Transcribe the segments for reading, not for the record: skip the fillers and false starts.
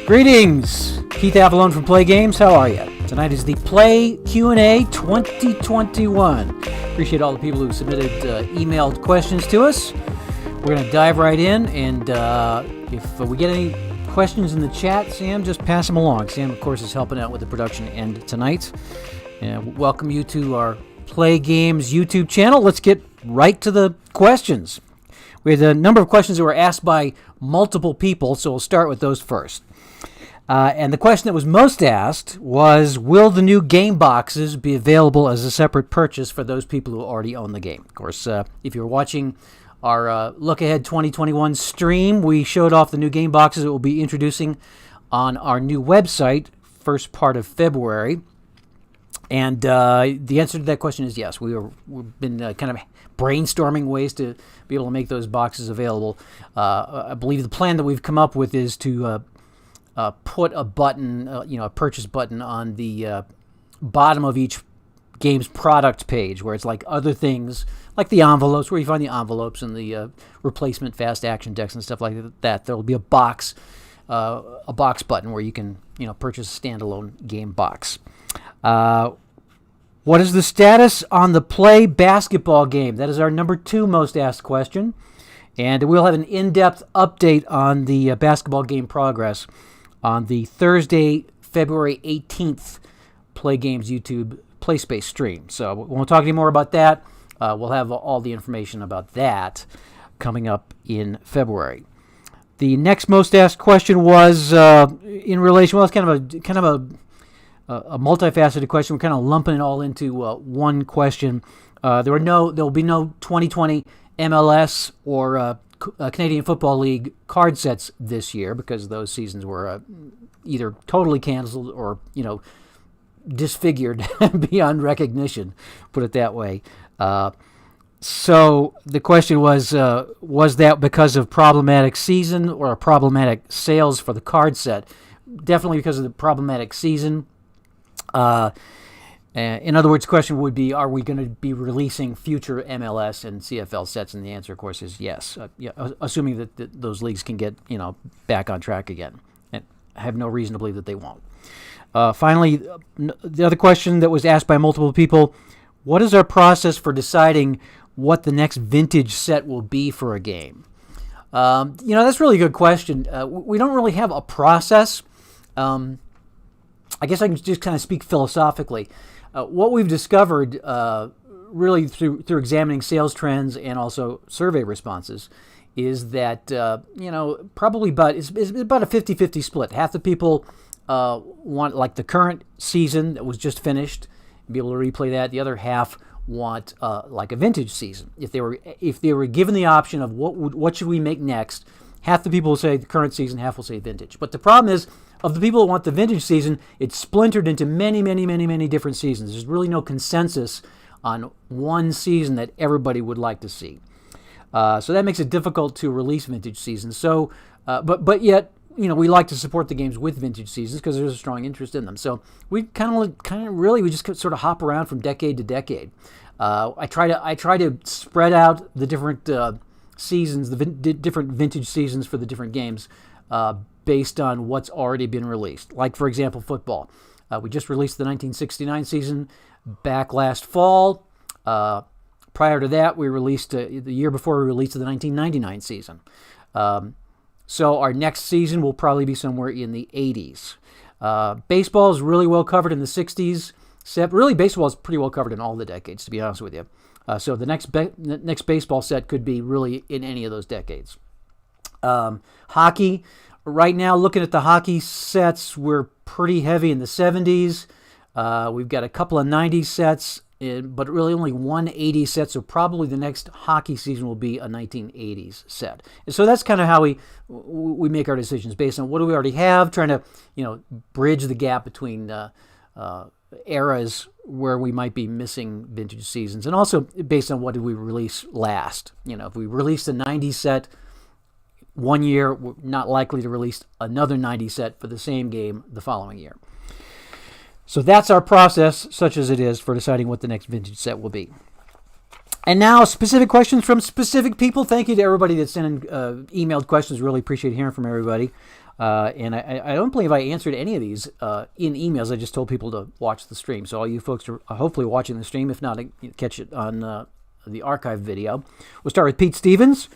Greetings, Keith Avalone from Play Games. How are you? Tonight is the Play Q&A 2021. Appreciate all the people who submitted emailed questions to us. We're going to dive right in, and if we get any questions in the chat, Sam, just pass them along. Sam, of course, is helping out with the production end tonight. And welcome you to our Play Games YouTube channel. Let's get right to the questions. We had a number of questions that were asked by multiple people, so we'll start with those first. And the question that was most asked was, will the new game boxes be available as a separate purchase for those people who already own the game? Of course, if you're watching our Look Ahead 2021 stream, we showed off the new game boxes that we'll be introducing on our new website, first part of February. And the answer to that question is yes. We've been kind of brainstorming ways to be able to make those boxes available. I believe the plan that we've come up with is to put a button, a purchase button on the bottom of each game's product page, where it's like other things, like the envelopes, where you find the envelopes and the replacement fast action decks and stuff like that. There'll be a box button where you can, purchase a standalone game box. What is the status on the Play basketball game? That is our number 2 most asked question, and we'll have an in-depth update on the basketball game progress on the Thursday, February 18th Play Games YouTube Play Space stream. So we won't talk any more about that. We'll have all the information about that coming up in February. The next most asked question was in relation. Well, it's kind of a multifaceted question. We're kind of lumping it all into one question. There will be no 2020 MLS or Canadian Football League card sets this year because those seasons were either totally canceled or disfigured beyond recognition, put it that way. So the question was that because of problematic season or problematic sales for the card set? Definitely because of the problematic season. In other words, the question would be, are we going to be releasing future MLS and CFL sets? And the answer, of course, is yes, assuming that those leagues can get back on track again. And I have no reason to believe that they won't. Finally, the other question that was asked by multiple people, what is our process for deciding what the next vintage set will be for a game? That's really a good question. We don't really have a process. I guess I can just kind of speak philosophically. What we've discovered, really through examining sales trends and also survey responses, is that probably it's about a 50-50 split. Half the people want like the current season that was just finished and be able to replay that. The other half want like a vintage season. If they were given the option of what should we make next, half the people will say the current season, half will say vintage. But the problem is, of the people that want the vintage season, it's splintered into many, many, many, many different seasons. There's really no consensus on one season that everybody would like to see. So that makes it difficult to release vintage seasons. So, but yet, we like to support the games with vintage seasons because there's a strong interest in them. So we we just sort of hop around from decade to decade. I try to spread out the different seasons, the different vintage seasons for the different games, based on what's already been released. Like, for example, football. We just released the 1969 season back last fall. Prior to that, we released, the year before, we released the 1999 season. So our next season will probably be somewhere in the 80s. Baseball is really well covered in the 60s. Really, baseball is pretty well covered in all the decades, to be honest with you. So the next baseball set could be really in any of those decades. Hockey. Right now, looking at the hockey sets, we're pretty heavy in the 70s. We've got a couple of 90s sets, but really only one 80s set, so probably the next hockey season will be a 1980s set. And so that's kind of how we make our decisions, based on what do we already have, trying to bridge the gap between eras where we might be missing vintage seasons, and also based on what did we release last. If we released a 90s set one year, we're not likely to release another 90 set for the same game the following year. So that's our process, such as it is, for deciding what the next vintage set will be. And now, specific questions from specific people. Thank you to everybody that sent in emailed questions. Really appreciate hearing from everybody. And I don't believe I answered any of these in emails. I just told people to watch the stream. So all you folks are hopefully watching the stream. If not, catch it on the archive video. We'll start with Pete Stevens,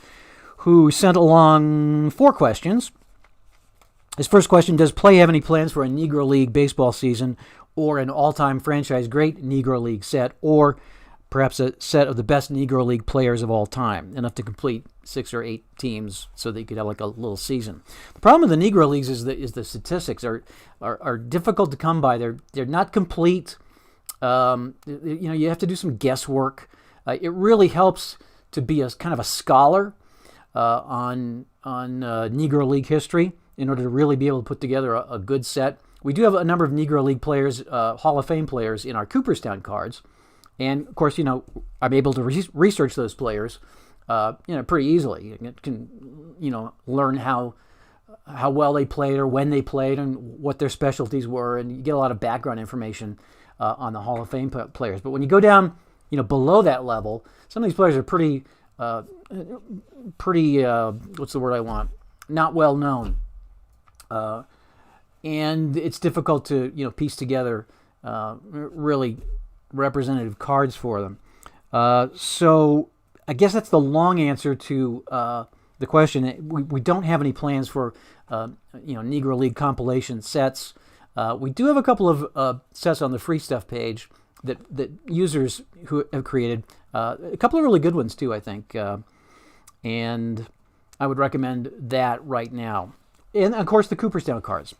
who sent along 4 questions. His first question, does PLAAY have any plans for a Negro League baseball season or an all-time franchise great Negro League set, or perhaps a set of the best Negro League players of all time, enough to complete 6 or 8 teams so that you could have like a little season? The problem with the Negro Leagues is the statistics are difficult to come by. They're not complete. You have to do some guesswork. It really helps to be a kind of a scholar on Negro League history in order to really be able to put together a good set. We do have a number of Negro League players, Hall of Fame players, in our Cooperstown cards. And, of course, I'm able to research those players, pretty easily. You can, learn how well they played or when they played and what their specialties were, and you get a lot of background information on the Hall of Fame players. But when you go down, below that level, some of these players are pretty, what's the word I want? Not well known. And it's difficult to, piece together really representative cards for them. So I guess that's the long answer to the question. We don't have any plans for Negro League compilation sets. We do have a couple of sets on the free stuff page that users who have created. A couple of really good ones too, I think. And I would recommend that right now. And of course the Cooperstown cards.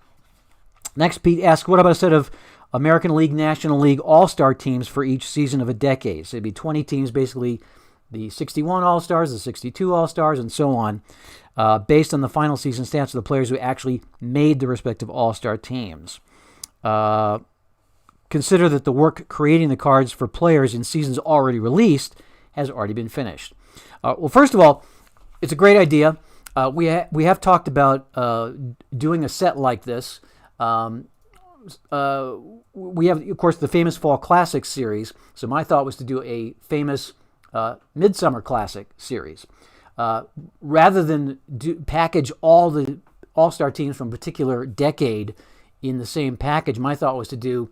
Next, Pete asks, what about a set of American League, National League All-Star teams for each season of a decade? So it'd be 20 teams, basically the 61 All-Stars, the 62 All-Stars, and so on, based on the final season stats of the players who actually made the respective All-Star teams. Consider that the work creating the cards for players in seasons already released has already been finished. Well, first of all, it's a great idea. We have talked about doing a set like this. We have, of course, the famous Fall Classics series. So my thought was to do a famous Midsummer Classic series. Rather than package all the All-Star teams from a particular decade in the same package, my thought was to do,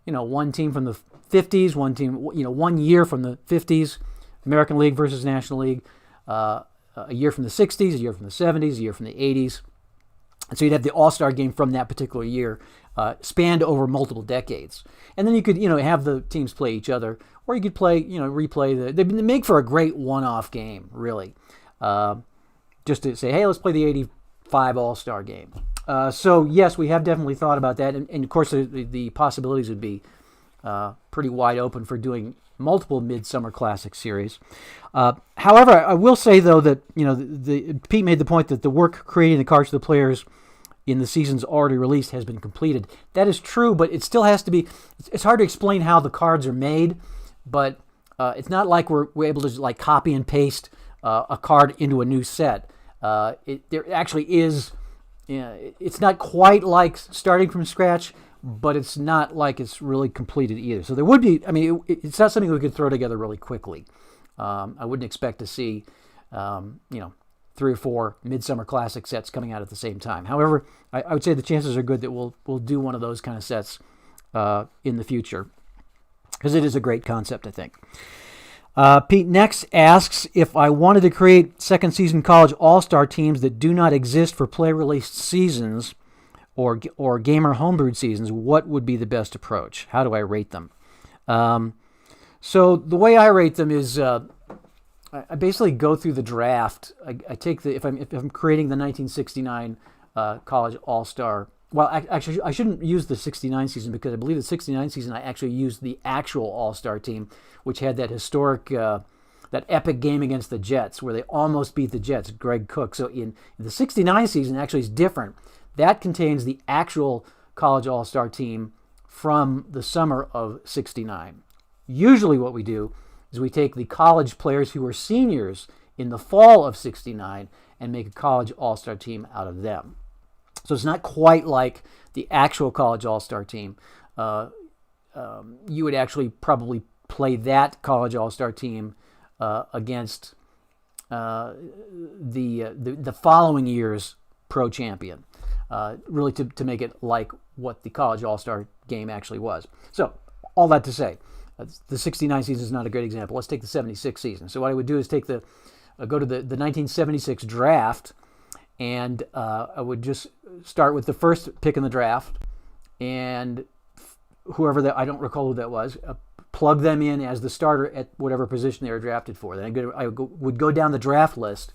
one team from the 50s, one team, 1 year from the 50s, American League versus National League, a year from the 60s, a year from the 70s, a year from the 80s. And so you'd have the All-Star game from that particular year spanned over multiple decades. And then you could, have the teams play each other, or you could play, replay they make for a great one-off game, really. Just to say, hey, let's play the 85 All-Star game. So, yes, we have definitely thought about that. And of course, the possibilities would be pretty wide open for doing multiple Midsummer Classic series. However, I will say, though, that, Pete made the point that the work creating the cards for the players in the seasons already released has been completed. That is true, but it still has to be. It's hard to explain how the cards are made, but it's not like we're able to just copy and paste a card into a new set. There actually is. It's not quite like starting from scratch, but it's not like it's really completed either. So there would be. I mean, it's not something we could throw together really quickly. I wouldn't expect to see, 3 or 4 Midsummer Classic sets coming out at the same time. However, I would say the chances are good that we'll do one of those kind of sets in the future, because it is a great concept, I think. Pete next asks, if I wanted to create second season college all-star teams that do not exist for play-released seasons or gamer homebrewed seasons, what would be the best approach? How do I rate them? So the way I rate them is I basically go through the draft. I take if I'm creating the 1969 college all-star. Well, actually, I shouldn't use the 69 season, because I believe the 69 season I actually used the actual all-star team, which had that historic, that epic game against the Jets where they almost beat the Jets, Greg Cook. So in the 69 season actually is different. That contains the actual college all-star team from the summer of 69. Usually what we do is we take the college players who were seniors in the fall of 69 and make a college all-star team out of them. So it's not quite like the actual college all-star team. You would actually probably play that college all-star team against the following year's pro champion, really to make it like what the college all-star game actually was. So all that to say, the 69 season is not a great example. Let's take the 76 season. So what I would do is go to the 1976 draft, and I would just start with the first pick in the draft, and whoever that, I don't recall who that was, plug them in as the starter at whatever position they were drafted for. Then I would go down the draft list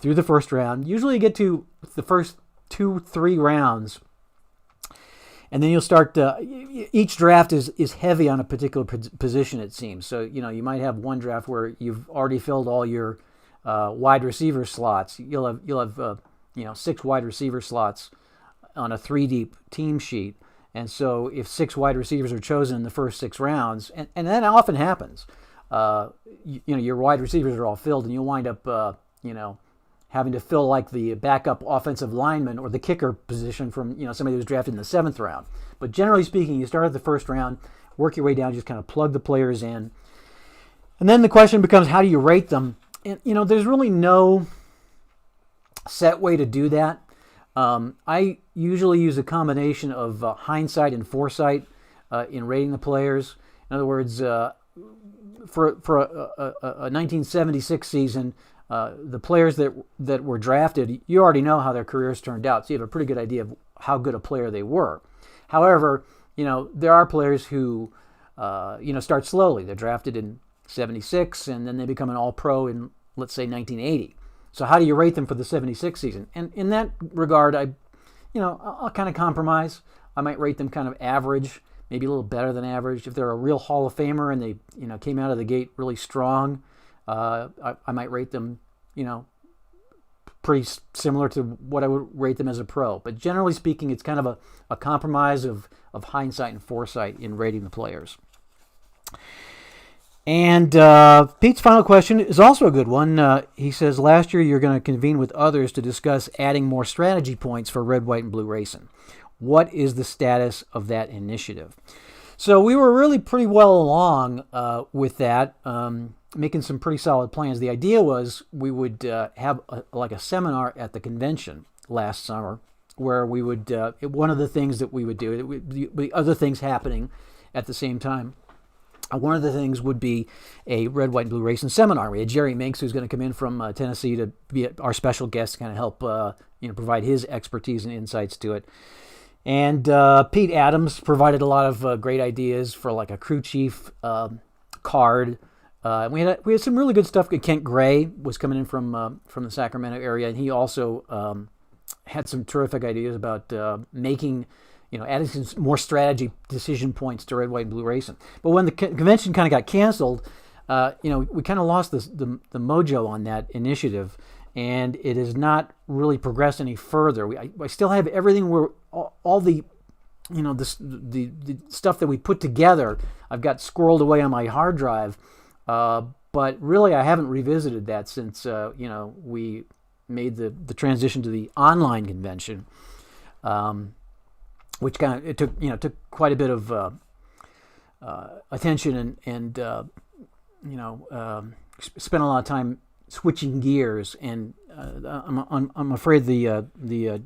through the first round. Usually you get to the first 2-3 rounds, and then you'll start. Each draft is heavy on a particular position, it seems. So you might have one draft where you've already filled all your wide receiver slots. You'll have 6 wide receiver slots on a 3-deep team sheet. And so if 6 wide receivers are chosen in the first 6 rounds, and that often happens, your wide receivers are all filled, and you'll wind up, having to fill like the backup offensive lineman or the kicker position from, somebody who was drafted in the 7th round. But generally speaking, you start at the first round, work your way down, just kind of plug the players in. And then the question becomes, how do you rate them? And, there's really no set way to do that. I usually use a combination of hindsight and foresight in rating the players. In other words, for a 1976 season, the players that were drafted, you already know how their careers turned out, so you have a pretty good idea of how good a player they were. However, there are players who start slowly. They're drafted in 76, and then they become an All-Pro in, let's say, 1980. So how do you rate them for the 76 season? And in that regard, I'll kind of compromise. I might rate them kind of average, maybe a little better than average. If they're a real Hall of Famer and they, came out of the gate really strong, I might rate them, pretty similar to what I would rate them as a pro. But generally speaking, it's kind of a compromise of hindsight and foresight in rating the players. And Pete's final question is also a good one. He says, last year you're going to convene with others to discuss adding more strategy points for red, white, and blue racing. What is the status of that initiative? So we were really pretty well along with that, making some pretty solid plans. The idea was we would have a seminar at the convention last summer where we would, one of the things that we would do, the other things happening at the same time. One of the things would be a red, white, and blue racing seminar. We had Jerry Minks, who's going to come in from Tennessee to be our special guest to kind of help provide his expertise and insights to it. And Pete Adams provided a lot of great ideas for like a crew chief card. We had some really good stuff. Kent Gray was coming in from the Sacramento area, and he also had some terrific ideas about making, adding some more strategy decision points to red, white, and blue racing. But when the convention kind of got canceled, we kind of lost the mojo on that initiative, and it has not really progressed any further. I still have everything where all the the stuff that we put together, I've got squirreled away on my hard drive, but really I haven't revisited that since we made the transition to the online convention. Which took quite a bit of attention and spent a lot of time switching gears, and I'm afraid the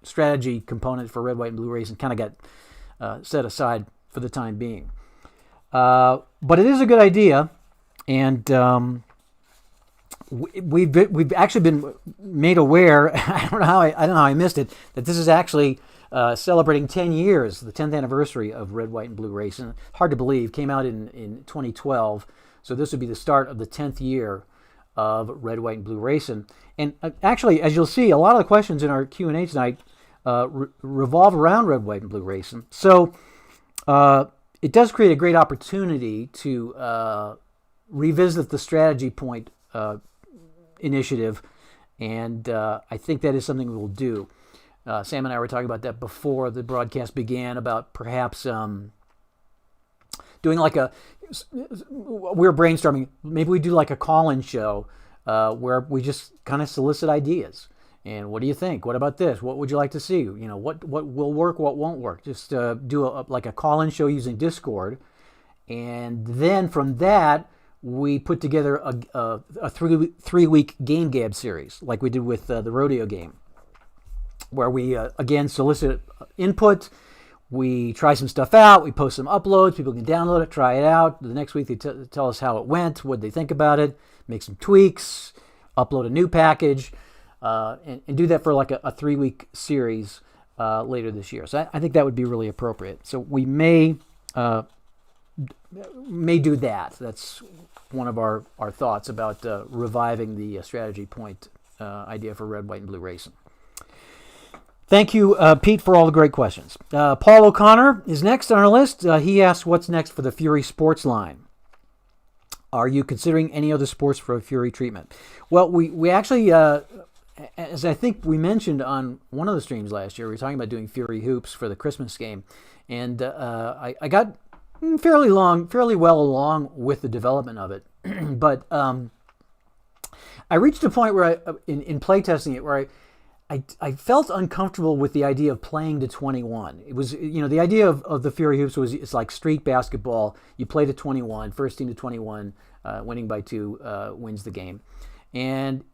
strategy component for red, white, and blue racing kind of got set aside for the time being. But it is a good idea, and we've actually been made aware. I don't know how I missed it, that this is actually celebrating 10 years, the 10th anniversary of red, white, and blue racing. Hard to believe. Came out in 2012, so this would be the start of the 10th year of red, white, and blue racing. And actually, as you'll see, a lot of the questions in our Q&A tonight revolve around red, white, and blue racing. So it does create a great opportunity to revisit the strategy point initiative, and I think that is something we will do. Sam and I were talking about that before the broadcast began, about perhaps doing like we were brainstorming, maybe we do like a call-in show where we just kind of solicit ideas. And what do you think? What about this? What would you like to see? What will work, what won't work? Just do like a call-in show using Discord. And then from that, we put together a three-week game gab series, like we did with the rodeo game, where we, again, solicit input. We try some stuff out. We post some uploads. People can download it, try it out. The next week, they tell us how it went, what they think about it, make some tweaks, upload a new package, and do that for like a 3-week series later this year. So I think that would be really appropriate. So we may do that. That's one of our thoughts about reviving the strategy point idea for red, white, and blue racing. Thank you, Pete, for all the great questions. Paul O'Connor is next on our list. He asks, what's next for the Fury Sports line? Are you considering any other sports for a Fury treatment? Well, we actually, as I think we mentioned on one of the streams last year, we were talking about doing Fury Hoops for the Christmas game. And I got fairly well along with the development of it. But I reached a point where in playtesting it, where I felt uncomfortable with the idea of playing to 21. It was, the idea of the Fury Hoops was, it's like street basketball. You play to 21, first team to 21, winning by 2 wins the game. And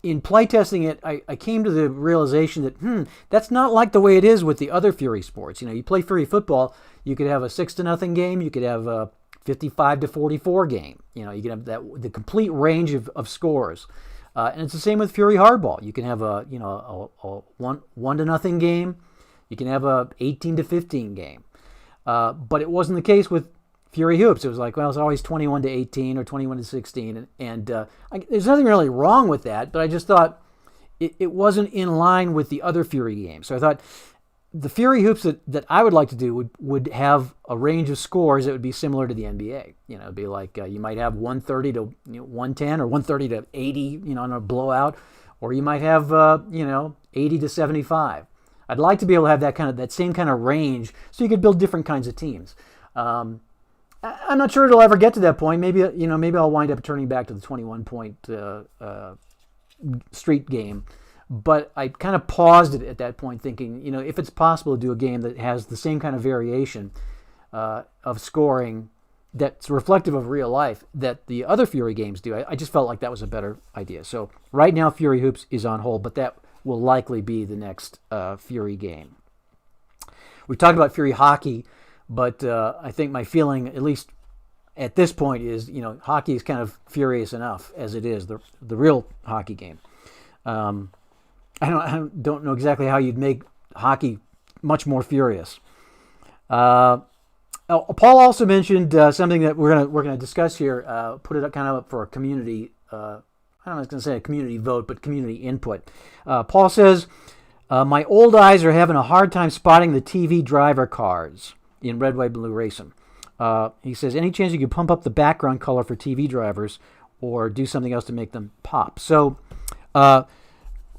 in playtesting it, I came to the realization that, that's not like the way it is with the other Fury sports. You play Fury football, you could have a 6-0 game, you could have a 55-44 game. You can have the complete range of scores. And it's the same with Fury Hardball. You can have a 1-0 game. You can have a 18-15 game. But it wasn't the case with Fury Hoops. It was like, well, it's always 21-18 or 21-16. And there's nothing really wrong with that, but I just thought it wasn't in line with the other Fury games. So I thought the Fury Hoops that I would like to do would have a range of scores that would be similar to the NBA. It'd be like you might have 130 to 110 or 130 to 80, in a blowout, or you might have 80 to 75. I'd like to be able to have that same kind of range, so you could build different kinds of teams. I'm not sure it'll ever get to that point. Maybe I'll wind up turning back to the 21-point street game. But I kind of paused it at that point, thinking, if it's possible to do a game that has the same kind of variation of scoring that's reflective of real life that the other Fury games do, I just felt like that was a better idea. So right now, Fury Hoops is on hold, but that will likely be the next Fury game. We talked about Fury Hockey, but I think my feeling, at least at this point, is, hockey is kind of furious enough as it is, the real hockey game. I don't know exactly how you'd make hockey much more furious. Paul also mentioned something that we're gonna discuss here. Put it kind of up for a community. I was going to say a community vote, but community input. Paul says, my old eyes are having a hard time spotting the TV driver cards in red, white, blue racing. He says, any chance you could pump up the background color for TV drivers or do something else to make them pop? So.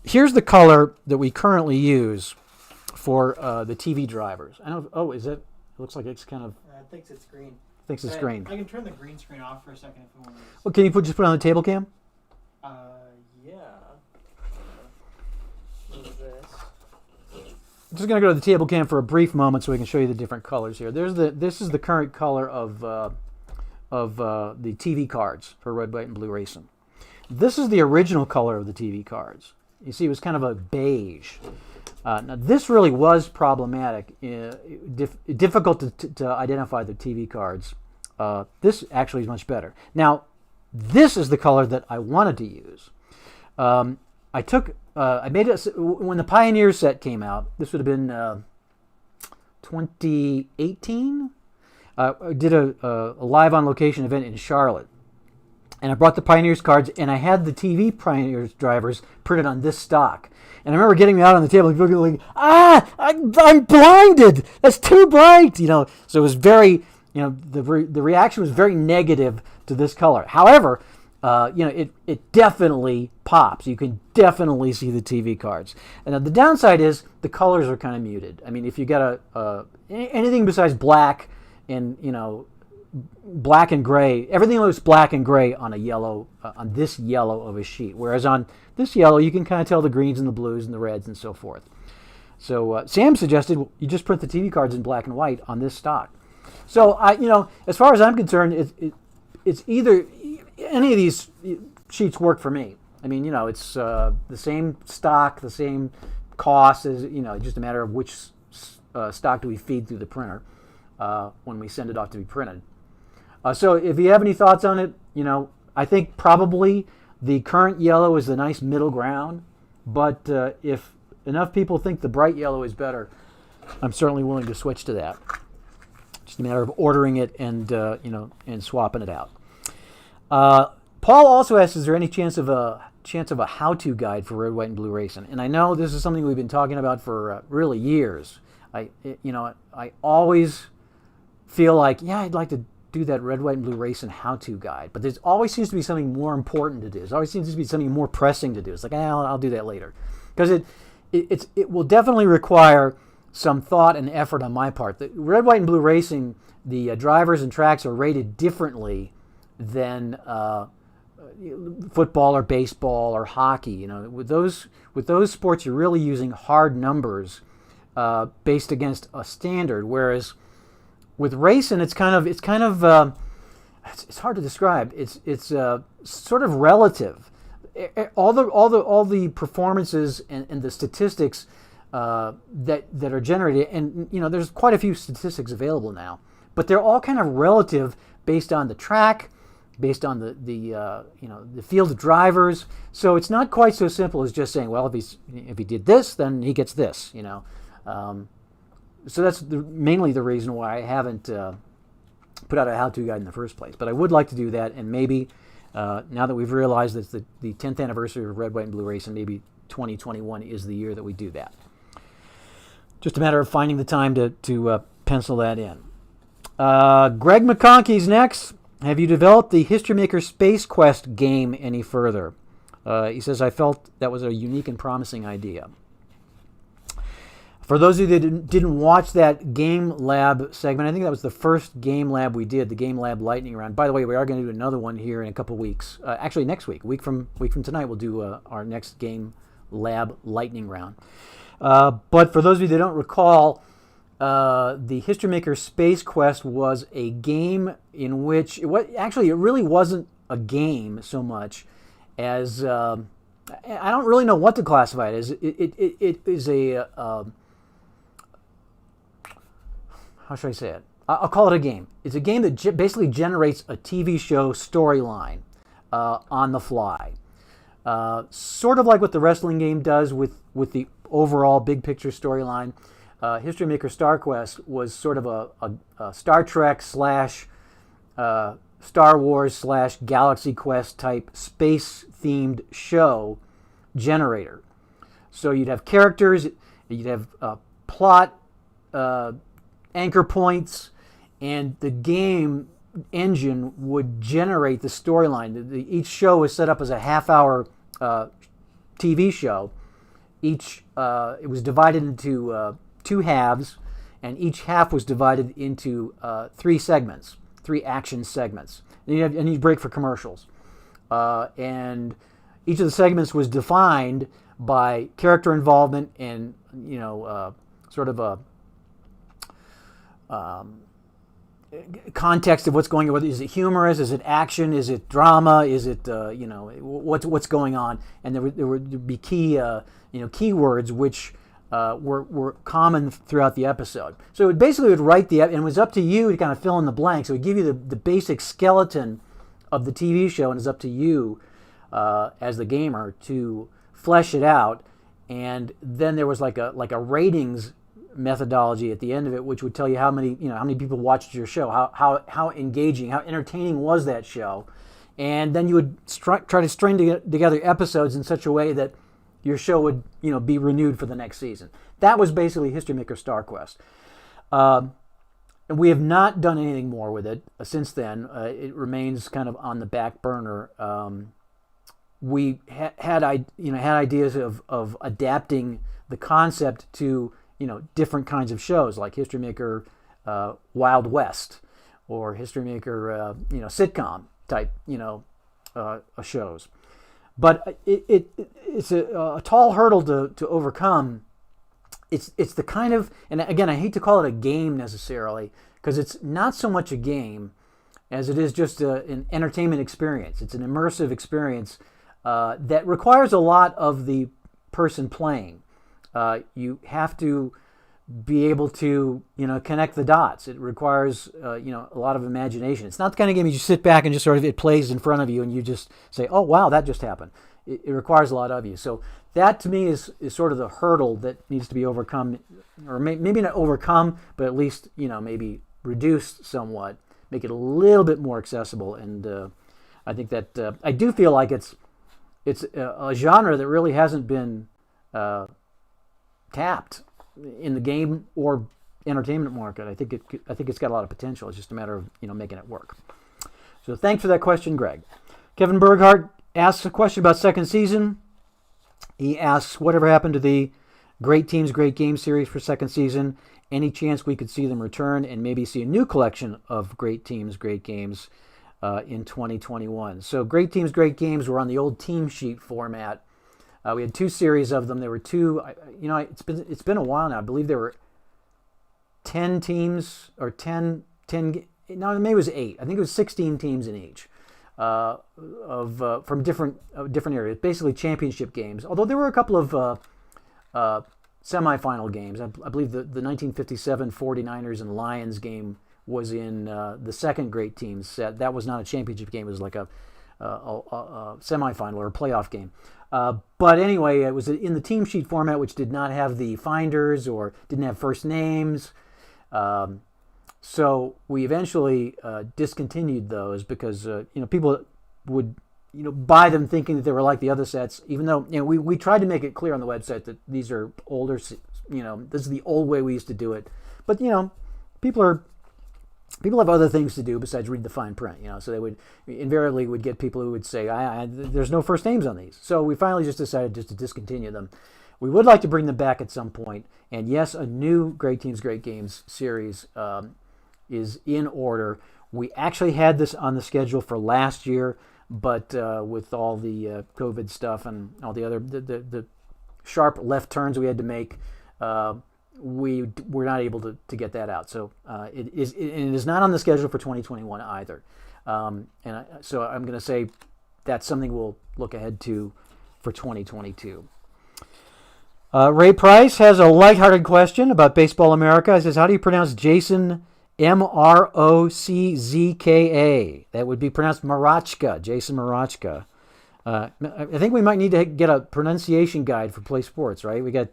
Here's the color that we currently use for the TV drivers. I don't. Oh, is it? It looks like it's kind of. It thinks it's green. Thinks it's green. I can turn the green screen off for a second if you want. Well, can you just put it on the table cam? Yeah. What is this? I'm just gonna go to the table cam for a brief moment so we can show you the different colors here. This is the current color of the TV cards for red, white, and blue racing. This is the original color of the TV cards. You see, it was kind of a beige. Now, this really was problematic, difficult to identify the TV cards. This actually is much better. Now, this is the color that I wanted to use. I made it when the Pioneer set came out. This would have been 2018. I did a live on location event in Charlotte. And I brought the Pioneers cards, and I had the TV Pioneers drivers printed on this stock. And I remember getting them out on the table and going, I'm blinded. That's too bright. So it was very, the reaction was very negative to this color. However, it definitely pops. You can definitely see the TV cards. And the downside is the colors are kind of muted. I mean, if you got anything besides black and, black and gray, everything looks black and gray on a yellow, on this yellow of a sheet. Whereas on this yellow, you can kind of tell the greens and the blues and the reds and so forth. So Sam suggested you just print the TV cards in black and white on this stock. So as far as I'm concerned, it's either any of these sheets work for me. I mean, it's the same stock, the same cost, as just a matter of which stock do we feed through the printer when we send it off to be printed. So if you have any thoughts on it, I think probably the current yellow is the nice middle ground. But if enough people think the bright yellow is better, I'm certainly willing to switch to that. Just a matter of ordering it and and swapping it out. Paul also asks, is there any chance of a how-to guide for red, white, and blue racing? And I know this is something we've been talking about for really years. I always feel like, I'd like to do that red, white, and blue racing how-to guide, but there always seems to be something more important to do. There always seems to be something more pressing to do. It's like, I'll do that later, because it will definitely require some thought and effort on my part. The red, white, and blue racing, the drivers and tracks are rated differently than football or baseball or hockey. With those sports, you're really using hard numbers based against a standard, whereas with racing, it's hard to describe. It's sort of relative. All the performances and the statistics that are generated, and there's quite a few statistics available now, but they're all kind of relative based on the track, based on the field of drivers. So it's not quite so simple as just saying, well, if he did this, then he gets this. So that's mainly the reason why I haven't put out a how-to guide in the first place. But I would like to do that, and maybe now that we've realized that the 10th anniversary of red, white, and blue racing, maybe 2021 is the year that we do that. Just a matter of finding the time to pencil that in. Greg McConkey's next. Have you developed the History Maker Space Quest game any further? He says, I felt that was a unique and promising idea. For those of you that didn't watch that Game Lab segment, I think that was the first Game Lab we did, the Game Lab lightning round. By the way, we are going to do another one here in a couple weeks. Actually, next week. A week from tonight, we'll do our next Game Lab lightning round. But for those of you that don't recall, the History Maker Space Quest was a game in which it really wasn't a game so much as I don't really know what to classify it as. It is a how should I say it? I'll call it a game. It's a game that basically generates a TV show storyline on the fly, sort of like what the wrestling game does with the overall big picture storyline. History Maker Star Quest was sort of a Star Trek / Star Wars / Galaxy Quest type space-themed show generator. So you'd have characters, you'd have plot, anchor points, and the game engine would generate the storyline. Each show is set up as a half-hour TV show. It was divided into two halves, and each half was divided into three action segments. And you break for commercials. And each of the segments was defined by character involvement and, sort of a context of what's going on. Is it humorous? Is it action? Is it drama? Is it, what's going on? And there would be key, keywords which were common throughout the episode. So it basically would write and it was up to you to kind of fill in the blanks. So it would give you the basic skeleton of the TV show, and it's up to you as the gamer to flesh it out. And then there was like a ratings methodology at the end of it, which would tell you how many people watched your show, how engaging, how entertaining was that show, and then you would try to string together episodes in such a way that your show would be renewed for the next season. That was basically History Maker Star Quest. And we have not done anything more with it since then. It remains kind of on the back burner. We had ideas of adapting the concept to different kinds of shows, like History Maker Wild West, or History Maker sitcom type shows. But it's a tall hurdle to overcome. It's the kind of, and again, I hate to call it a game necessarily, because it's not so much a game as it is just an entertainment experience. It's an immersive experience that requires a lot of the person playing. You have to be able to, connect the dots. It requires, a lot of imagination. It's not the kind of game you just sit back and just sort of, it plays in front of you and you just say, oh, wow, that just happened. It requires a lot of you. So that to me is sort of the hurdle that needs to be overcome, or maybe not overcome, but at least, maybe reduced somewhat, make it a little bit more accessible. And I think that I do feel like it's a genre that really hasn't been tapped in the game or entertainment market. I think it's got a lot of potential. It's just a matter of making it work. So thanks for that question, Greg. Kevin Berghardt asks a question about second season. He asks, whatever happened to the Great Teams, Great Games series for second season? Any chance we could see them return and maybe see a new collection of Great Teams, Great Games in 2021? So Great Teams, Great Games were on the old team sheet format. We had 2 series of them. There were 2. It's been a while now. I believe there were 10 teams or 10. No, maybe it was 8. I think it was 16 teams in each from different areas. Basically, championship games. Although there were a couple of semifinal games. I believe the 1957 49ers and Lions game was in the second Great Teams set. That was not a championship game. It was like a semifinal or a playoff game. But anyway, it was in the team sheet format, which did not have the finders or didn't have first names. So we eventually discontinued those because people would buy them thinking that they were like the other sets, even though we tried to make it clear on the website that these are older. This is the old way we used to do it. But people have other things to do besides read the fine print, so they would invariably get people who would say, there's no first names on these. So we finally just decided to discontinue them. We would like to bring them back at some point. And yes, a new Great Teams, Great Games series is in order. We actually had this on the schedule for last year, but with all the COVID stuff and all the other the sharp left turns we had to make, we were not able to get that out. So it is not on the schedule for 2021 either. So I'm going to say that's something we'll look ahead to for 2022. Ray Price has a lighthearted question about Baseball America. He says, how do you pronounce Jason Mroczka? That would be pronounced Marachka, Jason Marachka. I think we might need to get a pronunciation guide for Play Sports, right? We got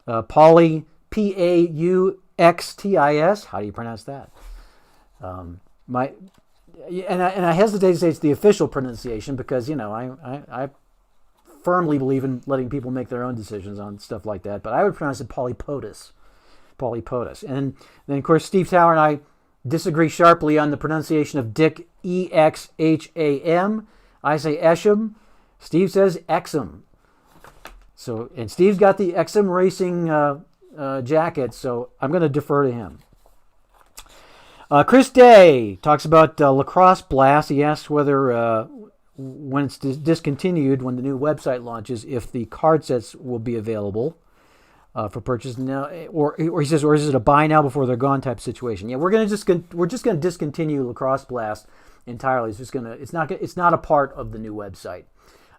Pauly, Pauxtis. How do you pronounce that? And I hesitate to say it's the official pronunciation because I firmly believe in letting people make their own decisions on stuff like that. But I would pronounce it Polypotus. And then of course Steve Tower and I disagree sharply on the pronunciation of Dick, Exham. I say Esham. Steve says Exum. So, and Steve's got the Exum Racing jacket, so I'm going to defer to him. Chris Day talks about Lacrosse Blast. He asks whether, when it's discontinued, when the new website launches, if the card sets will be available for purchase now, or he says, or is it a buy now before they're gone type situation? Yeah, we're just going to discontinue Lacrosse Blast entirely. It's not a part of the new website.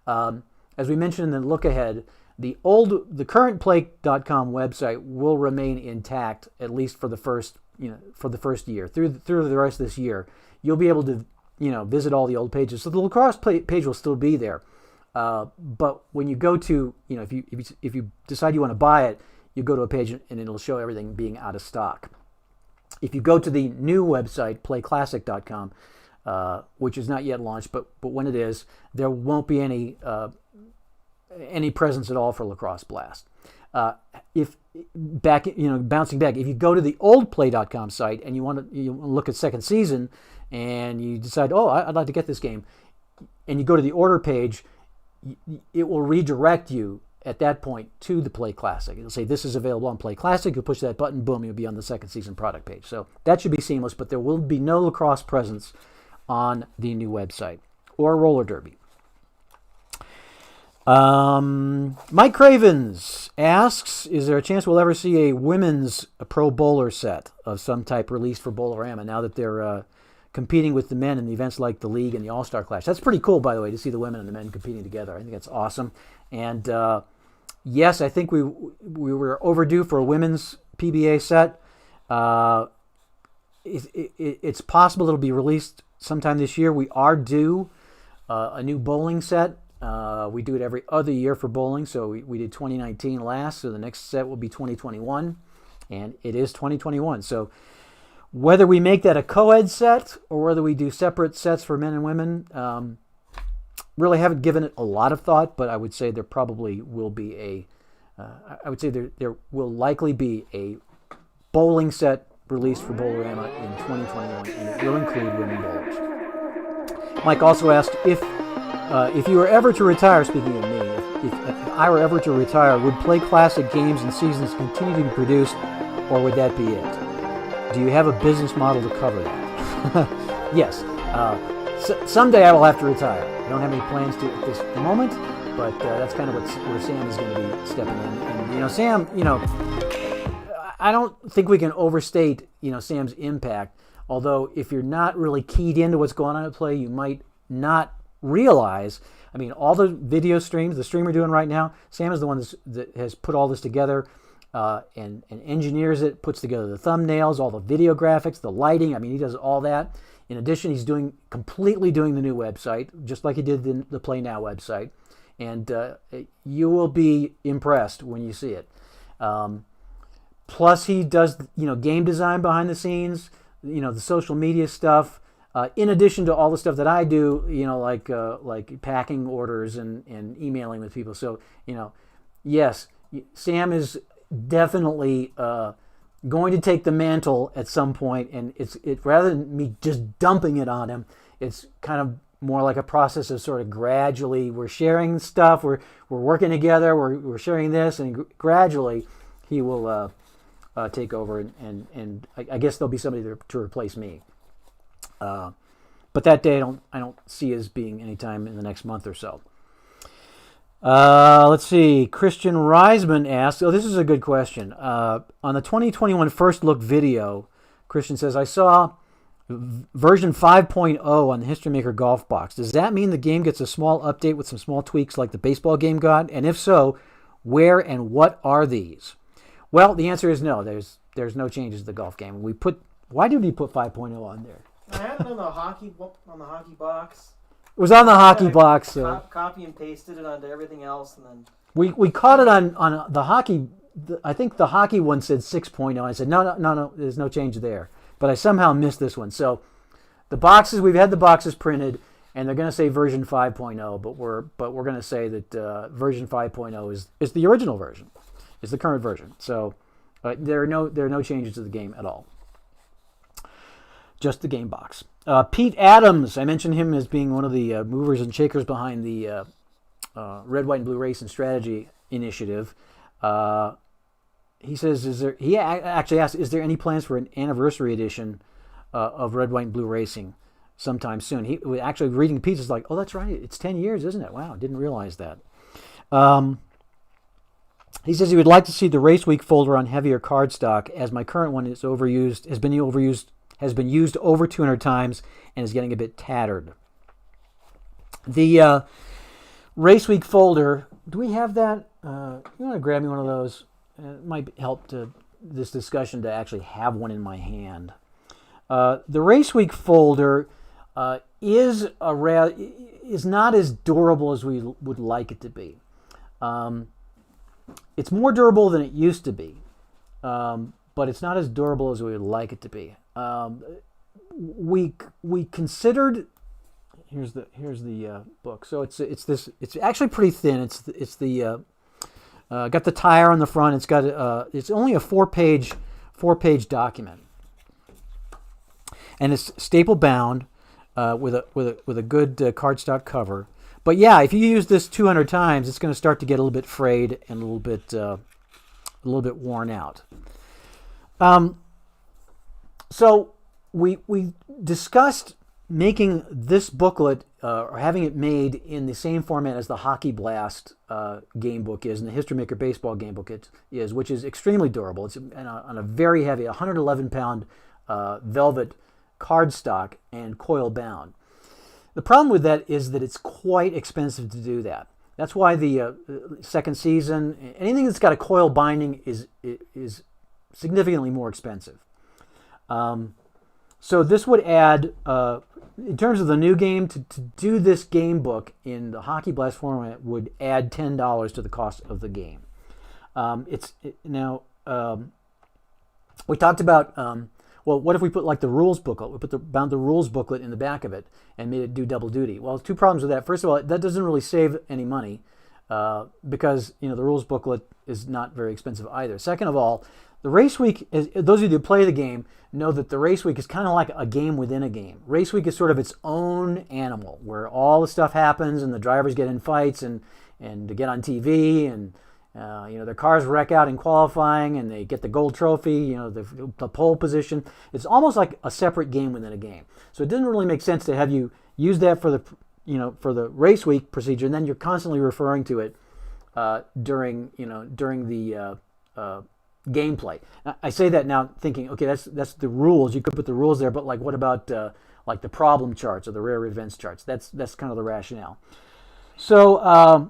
As we mentioned in the look ahead, the current PLAAY.com website will remain intact at least for the first year. Through the rest of this year, you'll be able to visit all the old pages. So the Lacrosse page will still be there. But when you go to if you decide you want to buy it, you go to a page and it'll show everything being out of stock. If you go to the new website, playclassic.com, which is not yet launched, but when it is, there won't be any presence at all for Lacrosse Blast. Bouncing back, if you go to the old play.com site and you want to look at second season and you decide, I'd like to get this game, and you go to the order page, it will redirect you at that point to the Play Classic. It'll say this is available on Play Classic. You'll push that button, boom, you'll be on the second season product page. So that should be seamless, but there will be no lacrosse presence on the new website or roller derby. Mike Cravens asks, is there a chance we'll ever see a women's pro bowler set of some type released for Bowlerama now that they're competing with the men in the events like the League and the All-Star Clash. That's pretty cool, by the way, to see the women and the men competing together. I think that's awesome. And yes, I think we were overdue for a women's PBA set. It's possible it'll be released sometime this year. We are due a new bowling set. We do it every other year for bowling, so we did 2019 last, so the next set will be 2021, and it is 2021. So whether we make that a co-ed set or whether we do separate sets for men and women, really haven't given it a lot of thought, but I would say there probably will be I would say there will likely be a bowling set released for Bowlerama in 2021, and it will include women bowlers. Mike also asked if you were ever to retire, speaking of me, if I were ever to retire, would Play Classic games and seasons continue to be produced, or would that be it? Do you have a business model to cover that? Yes. Someday I will have to retire. I don't have any plans to at this moment, but that's kind of where Sam is going to be stepping in. And, Sam, I don't think we can overstate, Sam's impact. Although if you're not really keyed into what's going on at Play, you might not realize. I mean, all the video streams, the stream we're doing right now, Sam is the one that has put all this together and engineers it, puts together the thumbnails, all the video graphics, the lighting. I mean, he does all that. In addition, he's completely doing the new website, just like he did the Play Now website. And you will be impressed when you see it. Plus, he does, game design behind the scenes, the social media stuff. In addition to all the stuff that I do, like packing orders and emailing with people. So, yes, Sam is definitely going to take the mantle at some point, and it rather than me just dumping it on him, it's kind of more like a process of sort of gradually we're sharing stuff, we're working together, we're sharing this, and gradually he will take over, and I guess there'll be somebody to replace me. But that day I don't see as being anytime in the next month or so. Let's see. Christian Reisman asked, this is a good question. On the 2021 First Look video, Christian says, I saw version 5.0 on the History Maker Golf Box. Does that mean the game gets a small update with some small tweaks like the baseball game got? And if so, where and what are these? Well, the answer is no. There's no changes to the golf game. Why did we put 5.0 on there? I had it on the hockey box. It was on the hockey box. Copy and pasted it onto everything else, and then we caught it on the hockey. I think the hockey one said 6.0. I said no. There's no change there. But I somehow missed this one. So we've had the boxes printed, and they're going to say version 5.0, but we're going to say that version 5.0 is the original version, is the current version. So there are no changes to the game at all. Just the game box. Pete Adams, I mentioned him as being one of the movers and shakers behind the Red, White, and Blue Race and Strategy initiative. He says, he actually asked, is there any plans for an anniversary edition of Red, White, and Blue Racing sometime soon? He was actually reading Pete, is like, oh, that's right, it's 10 years, isn't it? Wow, didn't realize that. He says he would like to see the Race Week folder on heavier cardstock, as my current one is has been used over 200 times and is getting a bit tattered. The Race Week folder, do we have that? You want to grab me one of those? It might help this discussion to actually have one in my hand. The Race Week folder is not as durable as we would like it to be. It's more durable than it used to be, but it's not as durable as we would like it to be. We considered. Here's the book. So it's actually pretty thin. It's the got the tire on the front. It's got it's only a four page document, and it's staple bound with a good cardstock cover. But yeah, if you use this 200 times, it's going to start to get a little bit frayed and a little bit worn out. So we discussed making this booklet or having it made in the same format as the Hockey Blast game book is, and the History Maker Baseball game book is, which is extremely durable. It's on a very heavy 111-pound velvet cardstock and coil bound. The problem with that is that it's quite expensive to do that. That's why the second season, anything that's got a coil binding is significantly more expensive. So this would add, in terms of the new game, to do this game book in the Hockey Blast format would add $10 to the cost of the game. We talked about, well, what if we put like the rules booklet? We bound the rules booklet in the back of it and made it do double duty. Well, two problems with that. First of all, that doesn't really save any money because the rules booklet is not very expensive either. Second of all, the race week, those of you who play the game know that the race week is kind of like a game within a game. Race week is sort of its own animal where all the stuff happens and the drivers get in fights and to get on TV and their cars wreck out in qualifying and they get the gold trophy, the pole position. It's almost like a separate game within a game. So it doesn't really make sense to have you use that for the race week procedure, and then you're constantly referring to it during the gameplay. I say that now thinking, okay, that's the rules. You could put the rules there, but like what about like the problem charts or the rare events charts? That's kind of the rationale. So I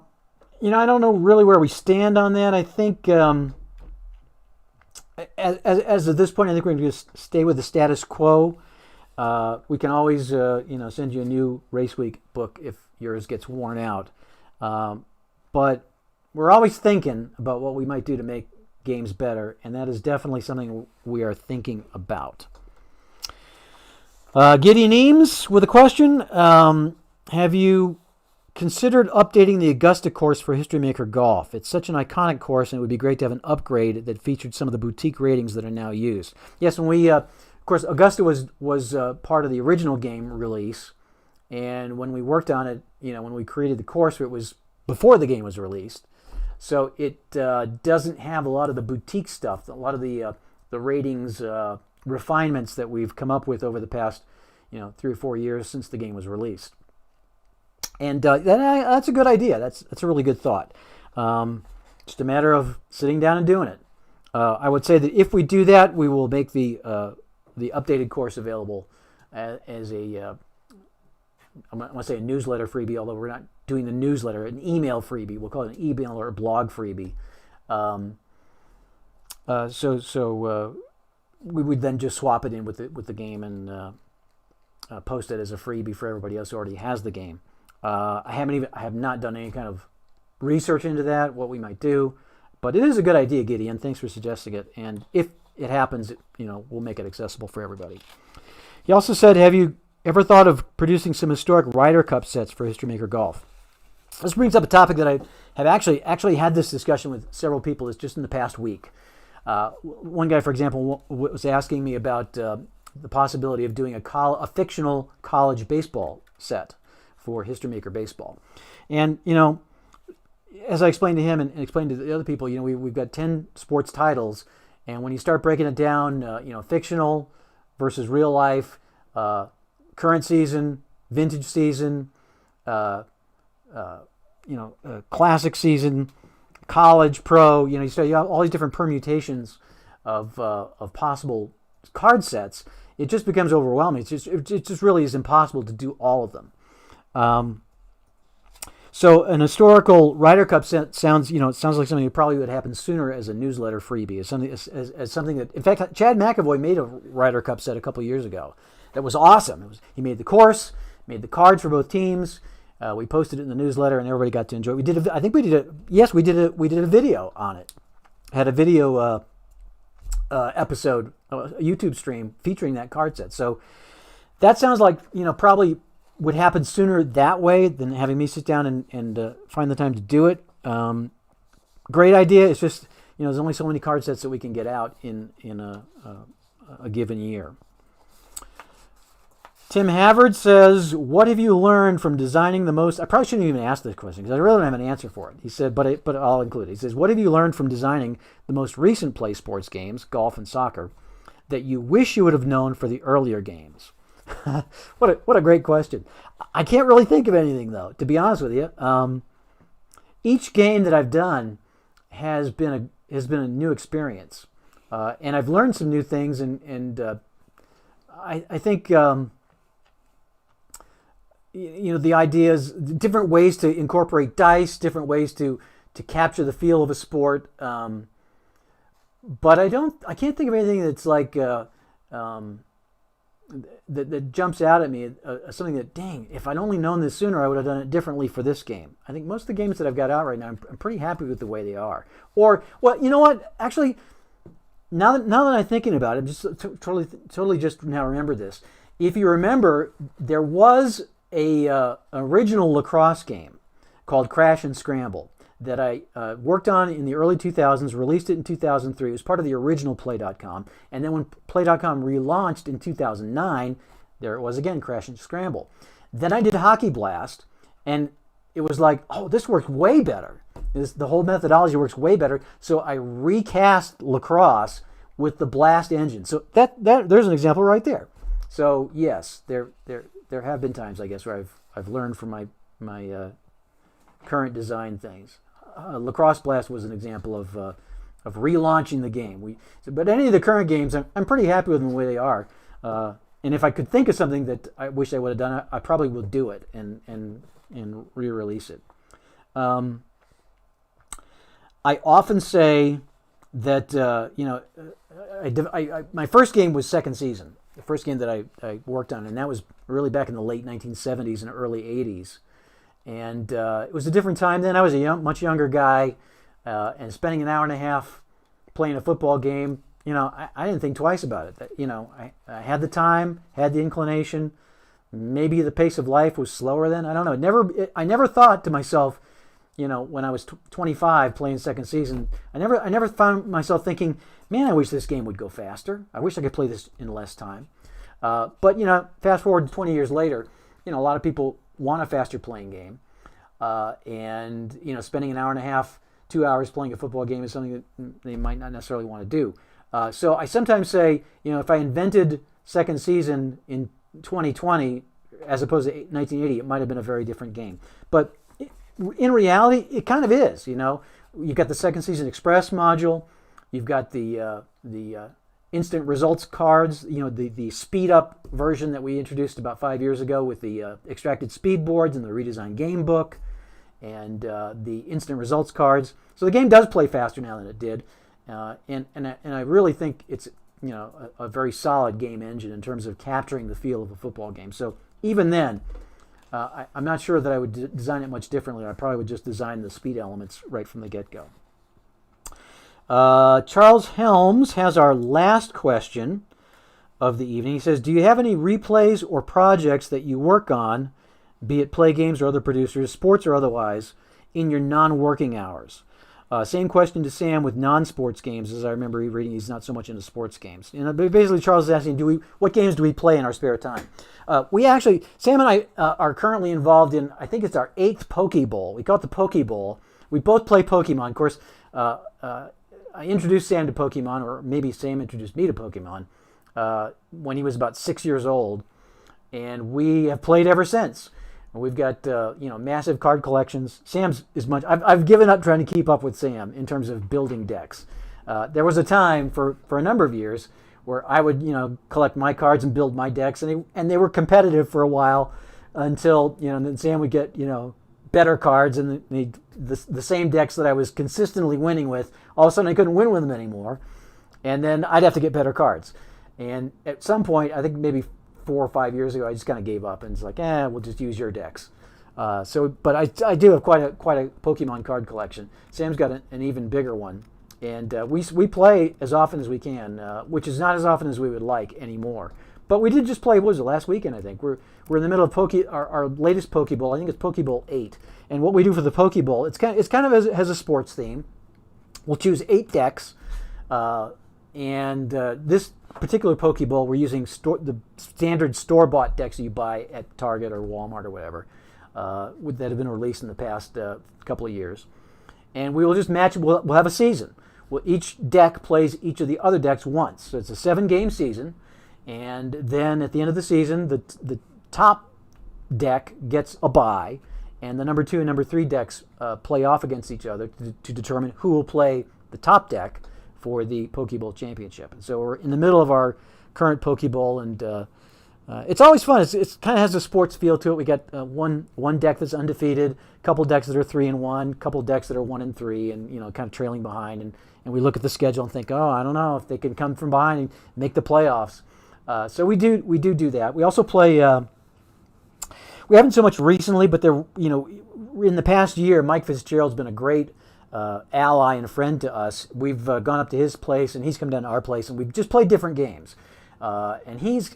don't know really where we stand on that. I think as of this point, I think we're going to just stay with the status quo. We can always send you a new race week book if yours gets worn out. But we're always thinking about what we might do to make games better, and that is definitely something we are thinking about. Gideon Eames with a question. Have you considered updating the Augusta course for History Maker Golf? It's such an iconic course, and it would be great to have an upgrade that featured some of the boutique ratings that are now used. Yes, when we, of course, Augusta was part of the original game release, and when we worked on it, when we created the course, it was before the game was released. So it doesn't have a lot of the boutique stuff, a lot of the ratings refinements that we've come up with over the past 3 or 4 years since the game was released. And that's a good idea. That's a really good thought. Just a matter of sitting down and doing it. I would say that if we do that, we will make the updated course available as a I want to say a newsletter freebie, although we're not doing the newsletter, an email freebie. We'll call it an email or a blog freebie. So we would then just swap it in with the game and post it as a freebie for everybody else who already has the game. I have not done any kind of research into that, what we might do, but it is a good idea, Gideon. Thanks for suggesting it. And if it happens, we'll make it accessible for everybody. He also said, have you ever thought of producing some historic Ryder Cup sets for History Maker Golf? This brings up a topic that I have actually had this discussion with several people just in the past week. One guy, for example, was asking me about the possibility of doing a fictional college baseball set for History Maker Baseball. And, as I explained to him and explained to the other people, we've got 10 sports titles, and when you start breaking it down, fictional versus real life, current season, vintage season, classic season, college, pro, you have all these different permutations of possible card sets. It just becomes overwhelming. It just really is impossible to do all of them. So an historical Ryder Cup set sounds like something that probably would happen sooner as a newsletter freebie, as something that, in fact, Chad McAvoy made a Ryder Cup set a couple years ago. That was awesome. He made the course, made the cards for both teams. We posted it in the newsletter, and everybody got to enjoy it. We did a video on it. Had a video episode, a YouTube stream featuring that card set. So that sounds like probably would happen sooner that way than having me sit down and find the time to do it. Great idea. It's just there's only so many card sets that we can get out in a given year. Tim Havard says, what have you learned from designing the most... I probably shouldn't even ask this question because I really don't have an answer for it. He said, but I'll include it. He says, what have you learned from designing the most recent play sports games, golf and soccer, that you wish you would have known for the earlier games? What a great question. I can't really think of anything, though, to be honest with you. Each game that I've done has been a new experience. And I've learned some new things, and I think the idea is different ways to incorporate dice, different ways to capture the feel of a sport. But I can't think of anything that's like that jumps out at me. Something that, dang, if I'd only known this sooner, I would have done it differently for this game. I think most of the games that I've got out right now, I'm pretty happy with the way they are. Or, well, you know what? Actually, now that I'm thinking about it, I'm just totally just now remember this. If you remember, there was a original lacrosse game called Crash and Scramble that I worked on in the early 2000s, released it in 2003. It was part of the original Play.com. And then when Play.com relaunched in 2009, there it was again, Crash and Scramble. Then I did Hockey Blast, and it was like, oh, this works way better. The whole methodology works way better. So I recast lacrosse with the Blast engine. So that there's an example right there. So yes, there have been times, I guess, where I've learned from my current design things. Lacrosse Blast was an example of relaunching the game. But any of the current games, I'm pretty happy with them the way they are. And if I could think of something that I wish I would have done, I probably would do it and re-release it. I often say that my first game was second season. The first game that I worked on, and that was really back in the late 1970s and early 80s. And it was a different time then. I was a much younger guy, and spending an hour and a half playing a football game, I didn't think twice about it. I had the time, had the inclination. Maybe the pace of life was slower then. I don't know. I never thought to myself, when I was 25 playing second season, I never found myself thinking, man, I wish this game would go faster. I wish I could play this in less time. But fast forward 20 years later, a lot of people want a faster playing game, and spending an hour and a half, 2 hours playing a football game is something that they might not necessarily want to do. So I sometimes say, if I invented second season in 2020 as opposed to 1980, it might have been a very different game. But in reality, it kind of is. You've got the second season express module, you've got the instant results cards, the speed up version that we introduced about 5 years ago with the extracted speed boards and the redesigned game book, and the instant results cards. So the game does play faster now than it did, and I really think it's a very solid game engine in terms of capturing the feel of a football game. So even then, I'm not sure that I would design it much differently. I probably would just design the speed elements right from the get-go. Charles Helms has our last question of the evening. He says, do you have any replays or projects that you work on, be it play games or other producers, sports or otherwise, in your non-working hours? Same question to Sam with non-sports games, as I remember reading he's not so much into sports games. Basically, Charles is asking, what games do we play in our spare time? Sam and I are currently involved in, I think it's our 8th Poke Bowl. We call it the Poke Bowl. We both play Pokemon. Of course, I introduced Sam to Pokemon, or maybe Sam introduced me to Pokemon, when he was about 6 years old, and we have played ever since. We've got massive card collections. Sam's is much. I've given up trying to keep up with Sam in terms of building decks. There was a time for a number of years where I would collect my cards and build my decks, and they were competitive for a while until then Sam would get better cards and the same decks that I was consistently winning with. All of a sudden I couldn't win with them anymore, and then I'd have to get better cards. And at some point, I think maybe 4 or 5 years ago, I just kind of gave up and it's like, we'll just use your decks. But I do have quite a Pokemon card collection. Sam's got an even bigger one, and we play as often as we can, which is not as often as we would like anymore. But we did just play, what was it, last weekend, I think. We're in the middle of our latest Poke Bowl. I think it's Poke Bowl 8. And what we do for the Poke Bowl, it's kind of has a sports theme. We'll choose 8 decks, and this particular Poke Bowl, we're using the standard store-bought decks you buy at Target or Walmart or whatever that have been released in the past couple of years. And we will just match. We'll have a season. Each deck plays each of the other decks once. So it's a 7-game season. And then at the end of the season, the top deck gets a bye, and the number 2 and number 3 decks play off against each other to determine who will play the top deck for the Pokeball Championship. And so we're in the middle of our current Pokeball, and it's always fun. It kind of has a sports feel to it. We got one deck that's undefeated, a couple decks that are 3-1, a couple decks that are 1-3, and kind of trailing behind. And we look at the schedule and think, oh, I don't know if they can come from behind and make the playoffs. So we do that. We also play. We haven't so much recently, but in the past year, Mike Fitzgerald's been a great ally and friend to us. We've gone up to his place, and he's come down to our place, and we've just played different games. And he's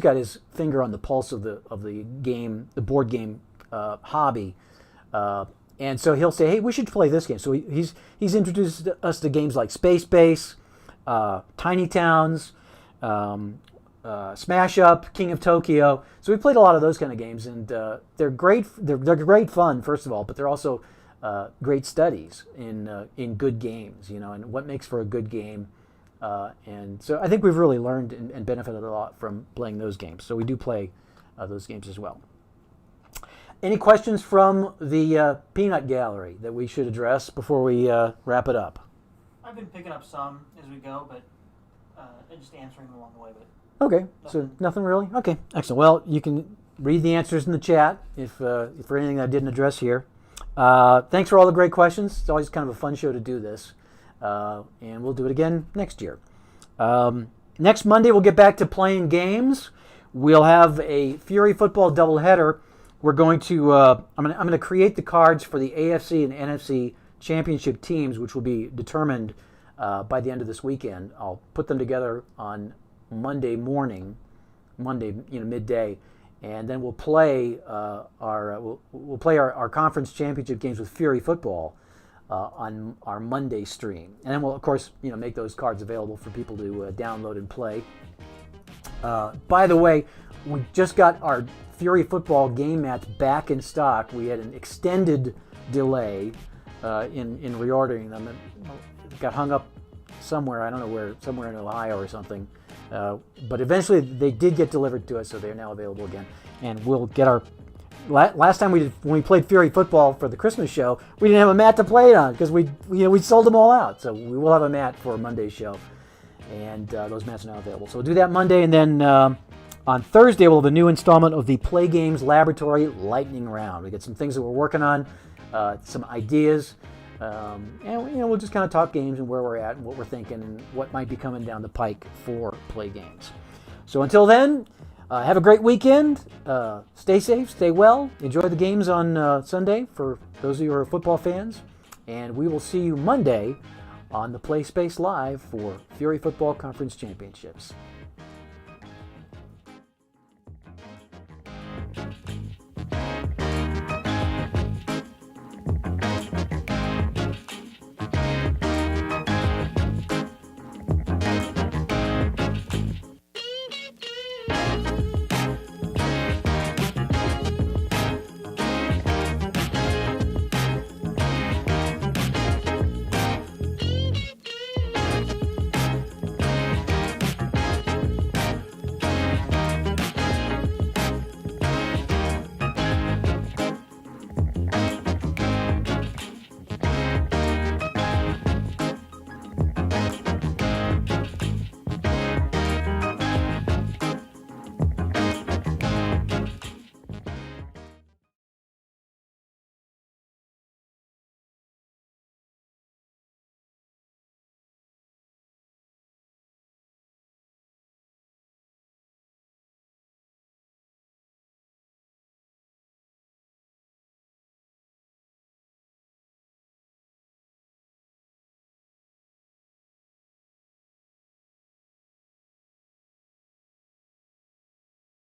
got his finger on the pulse of the game, the board game hobby. And so he'll say, hey, we should play this game. So he's introduced us to games like Space Base, Tiny Towns, Smash Up, King of Tokyo. So we played a lot of those kind of games, and they're great. They're great fun, first of all, but they're also great studies in good games, and what makes for a good game. And so I think we've really learned and benefited a lot from playing those games. So we do play those games as well. Any questions from the peanut gallery that we should address before we wrap it up? I've been picking up some as we go, but just answering them along the way. But okay, so nothing really? Okay, excellent. Well, you can read the answers in the chat if for anything I didn't address here. Thanks for all the great questions. It's always kind of a fun show to do this. And we'll do it again next year. Next Monday, we'll get back to playing games. We'll have a Fury football doubleheader. We're going to I'm going to create the cards for the AFC and NFC championship teams, which will be determined by the end of this weekend. I'll put them together on Monday morning, midday, and then we'll play we'll play our conference championship games with Fury football on our Monday stream, and then we'll of course make those cards available for people to download and play. By the way, we just got our Fury football game mats back in stock. We had an extended delay in reordering them. It got hung up somewhere, I don't know where, somewhere in Ohio or something. But eventually they did get delivered to us, so they're now available again. And we'll get our... Last time when we played Fury football for the Christmas show, we didn't have a mat to play it on because we sold them all out. So we will have a mat for Monday's show, and those mats are now available. So we'll do that Monday, and then on Thursday we'll have a new installment of the Play Games Laboratory Lightning Round. We got some things that we're working on, some ideas, and we'll just kind of talk games and where we're at and what we're thinking and what might be coming down the pike for Play Games. So until then. Have a great weekend. Stay safe, stay well. Enjoy the games on Sunday for those of you who are football fans. And we will see you Monday on the Play Space Live for Fury Football Conference Championships.